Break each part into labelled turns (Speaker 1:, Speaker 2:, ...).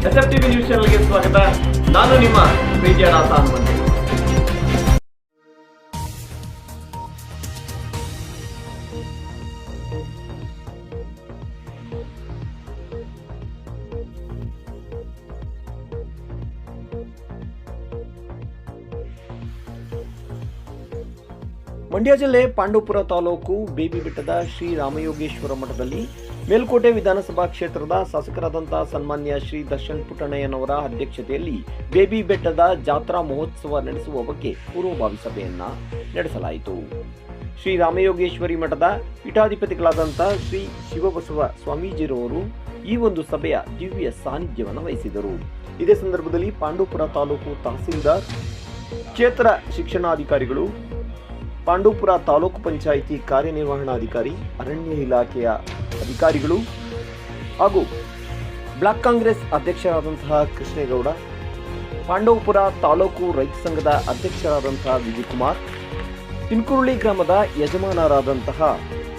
Speaker 1: SFTV news ಚಾನೆಲ್ಗೆ ಸ್ವಾಗತ. ನಾನು ನಿಮ್ಮ ಪ್ರೀತಿಯ ದಾಸ ಹನುಮಂತ. ಮಂಡ್ಯ ಜಿಲ್ಲೆ ಪಾಂಡವಪುರ ತಾಲೂಕು ಬೇಬಿ ಬೆಟ್ಟದ ಶ್ರೀ ರಾಮಯೋಗೇಶ್ವರ ಮಠದಲ್ಲಿ ಮೇಲ್ಕೋಟೆ ವಿಧಾನಸಭಾ ಕ್ಷೇತ್ರದ ಶಾಸಕರಾದಂತಹ ಸನ್ಮಾನ್ಯ ಶ್ರೀ ದರ್ಶನ್ ಪುಟ್ಟಣ್ಣಯ್ಯನವರ ಅಧ್ಯಕ್ಷತೆಯಲ್ಲಿ ಬೇಬಿ ಬೆಟ್ಟದ ಜಾತ್ರಾ ಮಹೋತ್ಸವ ನಡೆಸುವ ಬಗ್ಗೆ ಪೂರ್ವಭಾವಿ ಸಭೆಯನ್ನ ನಡೆಸಲಾಯಿತು. ಶ್ರೀ ರಾಮಯೋಗೇಶ್ವರಿ ಮಠದ ಪೀಠಾಧಿಪತಿಗಳಾದಂತಹ ಶ್ರೀ ಶಿವಬಸವ ಸ್ವಾಮೀಜಿರವರು ಈ ಒಂದು ಸಭೆಯ ದಿವ್ಯ ಸಾನ್ನಿಧ್ಯವನ್ನು ವಹಿಸಿದರು. ಇದೇ ಸಂದರ್ಭದಲ್ಲಿ ಪಾಂಡವಪುರ ತಾಲೂಕು ತಹಸೀಲ್ದಾರ್, ಕ್ಷೇತ್ರ ಶಿಕ್ಷಣಾಧಿಕಾರಿಗಳು, ಪಾಂಡವಪುರ ತಾಲೂಕು ಪಂಚಾಯಿತಿ ಕಾರ್ಯನಿರ್ವಹಣಾಧಿಕಾರಿ, ಅರಣ್ಯ ಇಲಾಖೆಯ ಅಧಿಕಾರಿಗಳು ಹಾಗೂ ಬ್ಲಾಕ್ ಕಾಂಗ್ರೆಸ್ ಅಧ್ಯಕ್ಷರಾದಂತಹ ಕೃಷ್ಣೇಗೌಡ, ಪಾಂಡವಪುರ ತಾಲೂಕು ರೈತ ಸಂಘದ ಅಧ್ಯಕ್ಷರಾದಂತಹ ವಿಜಯಕುಮಾರ್, ತಿನ್ಕುರುಳಿ ಗ್ರಾಮದ ಯಜಮಾನರಾದಂತಹ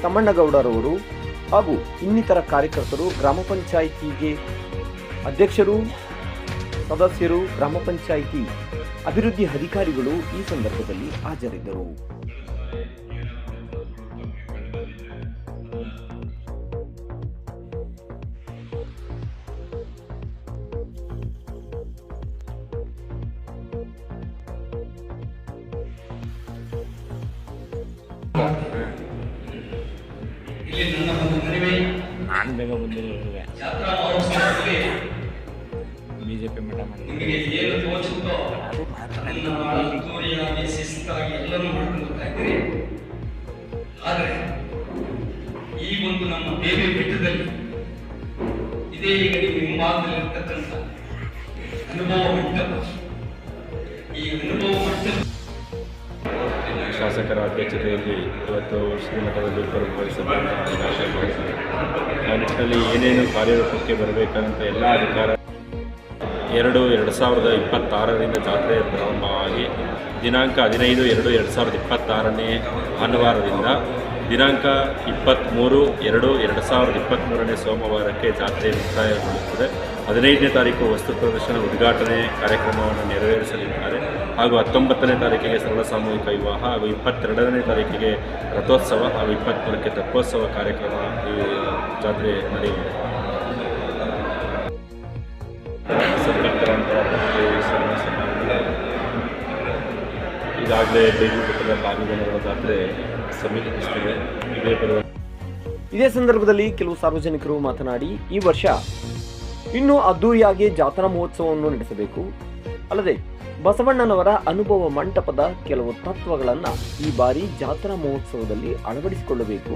Speaker 1: ತಮ್ಮಣ್ಣಗೌಡರವರು ಹಾಗೂ ಇನ್ನಿತರ ಕಾರ್ಯಕರ್ತರು, ಗ್ರಾಮ ಪಂಚಾಯಿತಿಗೆ ಅಧ್ಯಕ್ಷರು, ಸದಸ್ಯರು, ಗ್ರಾಮ ಪಂಚಾಯಿತಿ ಅಭಿವೃದ್ಧಿ ಅಧಿಕಾರಿಗಳು ಈ ಸಂದರ್ಭದಲ್ಲಿ ಹಾಜರಿದ್ದರು.
Speaker 2: ಇಲ್ಲಿ ನನ್ನ ಒಂದು ಮನವಿ,
Speaker 3: ನಾನು ಬೇಗ ಬಂದಿರುವೆ
Speaker 2: ಜಾತ್ರಾ ಮಹೋತ್ಸವದಲ್ಲಿ
Speaker 3: ಬಿಜೆಪಿ ಮಠ
Speaker 2: ನಿಮಗೆ ಏನು ತೋಚುತ್ತೋ ಅದ್ದೂರಿಯಾಗಿ ಶಿಸ್ತಾಗಿ ಎಲ್ಲನೂ ಮಾಡ್ಕೊಂಡು ಬರ್ತಾ ಇದ್ದೀರಿ. ಆದರೆ ಈ ಒಂದು ನಮ್ಮ ಬೇಬಿ ಬೆಟ್ಟದಲ್ಲಿ ಇದೇ ಈಗ ನೀವು ಹಿಂಭಾಗದಲ್ಲಿರ್ತಕ್ಕಂಥ ಅನುಭವ ಮಂಟಪ, ಈ ಅನುಭವ ಮಂಟಪ
Speaker 3: ಶಾಸಕರ ಅಧ್ಯಕ್ಷತೆಯಲ್ಲಿ ಇವತ್ತು ಶ್ರೀಮಠದಲ್ಲಿ ಪೂರ್ವಭಾವಿಸಬೇಕು. ಆ ನಿಟ್ಟಿನಲ್ಲಿ ಏನೇನು ಕಾರ್ಯರೂಪಕ್ಕೆ ಬರಬೇಕಂತ ಎಲ್ಲ ಅಧಿಕಾರ 2026ರಿಂದ ಜಾತ್ರೆ ಪ್ರಾರಂಭವಾಗಿ ದಿನಾಂಕ 15/2/2026ನೇ ಭಾನುವಾರದಿಂದ ದಿನಾಂಕ 23/2/2023ನೇ ಸೋಮವಾರಕ್ಕೆ ಜಾತ್ರೆ ಮುಕ್ತಾಯಗೊಳ್ಳುತ್ತದೆ. 15ನೇ ತಾರೀಕು ವಸ್ತು ಪ್ರದರ್ಶನ ಉದ್ಘಾಟನೆ ಕಾರ್ಯಕ್ರಮವನ್ನು ನೆರವೇರಿಸಲಿದ್ದಾರೆ. ಹಾಗೂ 19ನೇ ತಾರೀಕಿಗೆ ಸರಳ ಸಾಮೂಹಿಕ ವಿವಾಹ ಹಾಗೂ 22ನೇ ತಾರೀಕಿಗೆ ರಥೋತ್ಸವ ಹಾಗೂ 23ಕ್ಕೆ ತೆಪ್ಪೋತ್ಸವ ಕಾರ್ಯಕ್ರಮ ಈ ಜಾತ್ರೆ ನಡೆಯಲಿದೆ. ಈಗಾಗಲೇ ಬೇಬಿ ಬೆಟ್ಟದ ಪಾಲ್ಗೊಳ್ಳುವ ಜಾತ್ರೆ ಸಮೀಪಿಸುತ್ತಿದೆ.
Speaker 1: ಇದೇ ಸಂದರ್ಭದಲ್ಲಿ ಕೆಲವು ಸಾರ್ವಜನಿಕರು ಮಾತನಾಡಿ, ಈ ವರ್ಷ ಇನ್ನೂ ಅದ್ದೂರಿಯಾಗಿ ಜಾತ್ರಾ ಮಹೋತ್ಸವವನ್ನು ನಡೆಸಬೇಕು. ಅಲ್ಲದೆ ಬಸವಣ್ಣನವರ ಅನುಭವ ಮಂಟಪದ ಕೆಲವು ತತ್ವಗಳನ್ನು ಈ ಬಾರಿ ಜಾತ್ರಾ ಮಹೋತ್ಸವದಲ್ಲಿ ಅಳವಡಿಸಿಕೊಳ್ಳಬೇಕು.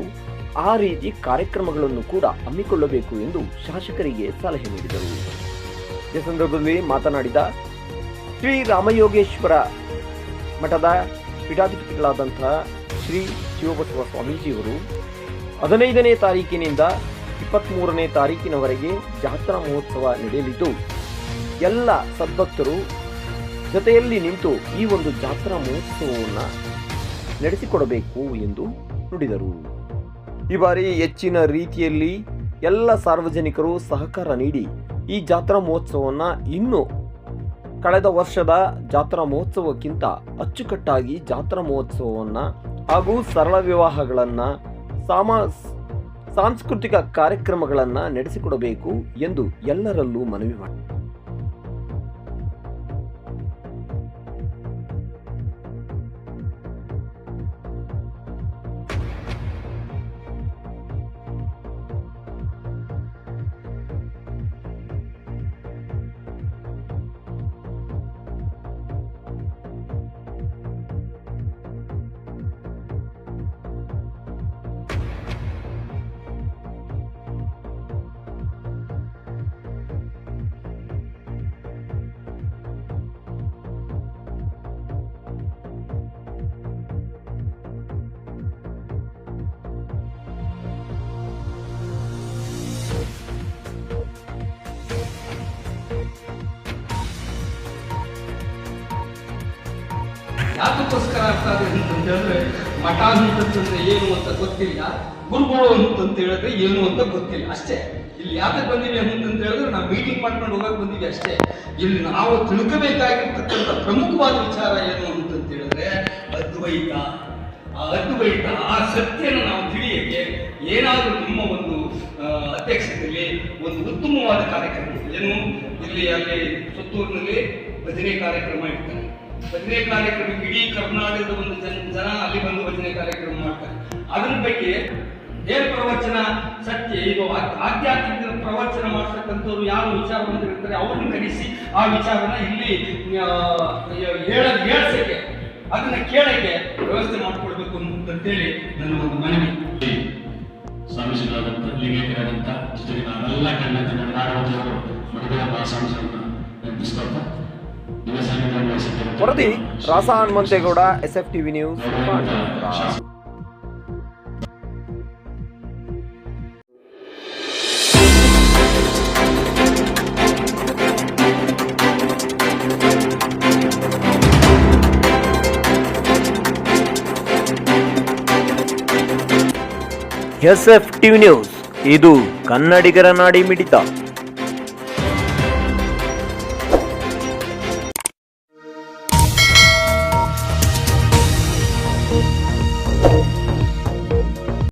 Speaker 1: ಆ ರೀತಿ ಕಾರ್ಯಕ್ರಮಗಳನ್ನು ಕೂಡ ಹಮ್ಮಿಕೊಳ್ಳಬೇಕು ಎಂದು ಶಾಸಕರಿಗೆ ಸಲಹೆ ನೀಡಿದರು. ಈ ಸಂದರ್ಭದಲ್ಲಿ ಮಾತನಾಡಿದ ಶ್ರೀ ರಾಮಯೋಗೇಶ್ವರ ಮಠದ ಪೀಠಾಧಿಪತಿಗಳಾದಂತಹ ಶ್ರೀ ಶಿವಬಸವ ಸ್ವಾಮೀಜಿಯವರು 15ನೇ ತಾರೀಕಿನಿಂದ 23ನೇ ತಾರೀಕಿನವರೆಗೆ ಜಾತ್ರಾ ಮಹೋತ್ಸವ ನಡೆಯಲಿದ್ದು, ಎಲ್ಲ ಸದ್ಭಕ್ತರು ಜೊತೆಯಲ್ಲಿ ನಿಂತು ಈ ಒಂದು ಜಾತ್ರಾ ಮಹೋತ್ಸವವನ್ನು ನಡೆಸಿಕೊಡಬೇಕು ಎಂದು ನುಡಿದರು. ಈ ಬಾರಿ ಹೆಚ್ಚಿನ ರೀತಿಯಲ್ಲಿ ಎಲ್ಲ ಸಾರ್ವಜನಿಕರು ಸಹಕಾರ ನೀಡಿ ಈ ಜಾತ್ರಾ ಮಹೋತ್ಸವವನ್ನು ಇನ್ನೂ ಕಳೆದ ವರ್ಷದ ಜಾತ್ರಾ ಮಹೋತ್ಸವಕ್ಕಿಂತ ಅಚ್ಚುಕಟ್ಟಾಗಿ ಜಾತ್ರಾ ಮಹೋತ್ಸವವನ್ನು ಹಾಗೂ ಸರಳ ವಿವಾಹಗಳನ್ನು, ಸಾಂಸ್ಕೃತಿಕ ಕಾರ್ಯಕ್ರಮಗಳನ್ನು ನಡೆಸಿಕೊಡಬೇಕು ಎಂದು ಎಲ್ಲರಲ್ಲೂ ಮನವಿ ಮಾಡಿದರು.
Speaker 2: ಯಾತಕ್ಕೋಸ್ಕರ ಆಗ್ತಾ ಇದೆ ಅಂತಂತ ಹೇಳಿದ್ರೆ, ಮಠ ಅಂತಂದ್ರೆ ಏನು ಅಂತ ಗೊತ್ತಿಲ್ಲ, ಗುರುಗಳು ಅಂತಂತ ಹೇಳಿದ್ರೆ ಏನು ಅಂತ ಗೊತ್ತಿಲ್ಲ ಅಷ್ಟೇ. ಇಲ್ಲಿ ಯಾಕೆ ಬಂದಿವಿ ಅಂತಂತ ಹೇಳಿದ್ರೆ ಮೀಟಿಂಗ್ ಮಾಡ್ಕೊಂಡು ಹೋಗಕ್ಕೆ ಬಂದಿವಿ ಅಷ್ಟೇ. ಇಲ್ಲಿ ನಾವು ತಿಳ್ಕೋಬೇಕಾಗಿರ್ತಕ್ಕಂಥ ಪ್ರಮುಖವಾದ ವಿಚಾರ ಏನು ಅಂತ ಹೇಳಿದ್ರೆ ಅದ್ವೈತ. ಆ ಸತ್ಯನ ನಾವು ತಿಳಿಯಕ್ಕೆ ಏನಾದರೂ ನಿಮ್ಮ ಒಂದು ಅಧ್ಯಕ್ಷತೆಯಲ್ಲಿ ಒಂದು ಉತ್ತಮವಾದ ಕಾರ್ಯಕ್ರಮ ಏನು, ಇಲ್ಲಿ ಅಲ್ಲಿ ಸುತ್ತೂರಿನಲ್ಲಿ ಭಜನೆ ಕಾರ್ಯಕ್ರಮ ಇರ್ತಾರೆ. ಭಜನೆ ಕಾರ್ಯಕ್ರಮ ಇಡೀ ಕರ್ನಾಟಕದ ಒಂದು ಜನ ಅಲ್ಲಿ ಬಂದು ಭಜನೆ ಕಾರ್ಯಕ್ರಮ ಮಾಡ್ತಾರೆ. ಅದ್ರ ಬಗ್ಗೆ ಏನು ಪ್ರವಚನ ಸತ್ಯ, ಇದು ಆಧ್ಯಾತ್ಮಿಕ ಪ್ರವಚನ ಮಾಡ್ತಕ್ಕಂಥವ್ರು ಯಾರು ವಿಚಾರವನ್ನು ಇರ್ತಾರೆ ಅವ್ರನ್ನ ಕರೆಸಿ ಆ ವಿಚಾರನ ಇಲ್ಲಿ ಹೇಳ್ಸಕ್ಕೆ, ಅದನ್ನ ಕೇಳಕ್ಕೆ ವ್ಯವಸ್ಥೆ ಮಾಡಿಕೊಡ್ಬೇಕು ಅಂತೇಳಿ ನನ್ನ ಒಂದು ಮನವಿ.
Speaker 4: ಸ್ವಾಮೀಜಿಗಳಾದಂಥ ಲಿಂಗೈಕ್ಯರಾದಂಥ ಜೊತೆಗೆ ನಾವೆಲ್ಲ ಕನ್ನಡ ನಾಡವರು ಮಡಿಗಳಪ್ಪ ಸ್ವಾಮೀಜಿಗಳನ್ನ ನೆನಪಿಸ್ಕೊಳ್ತಾ
Speaker 1: ವರದಿ ರಾಸ Hanumanthegowda, SFTV news, Pandavapura. SFTV news, ಇದು ಕನ್ನಡಿಗರ ನಾಡಿ ಮಿಡಿತ.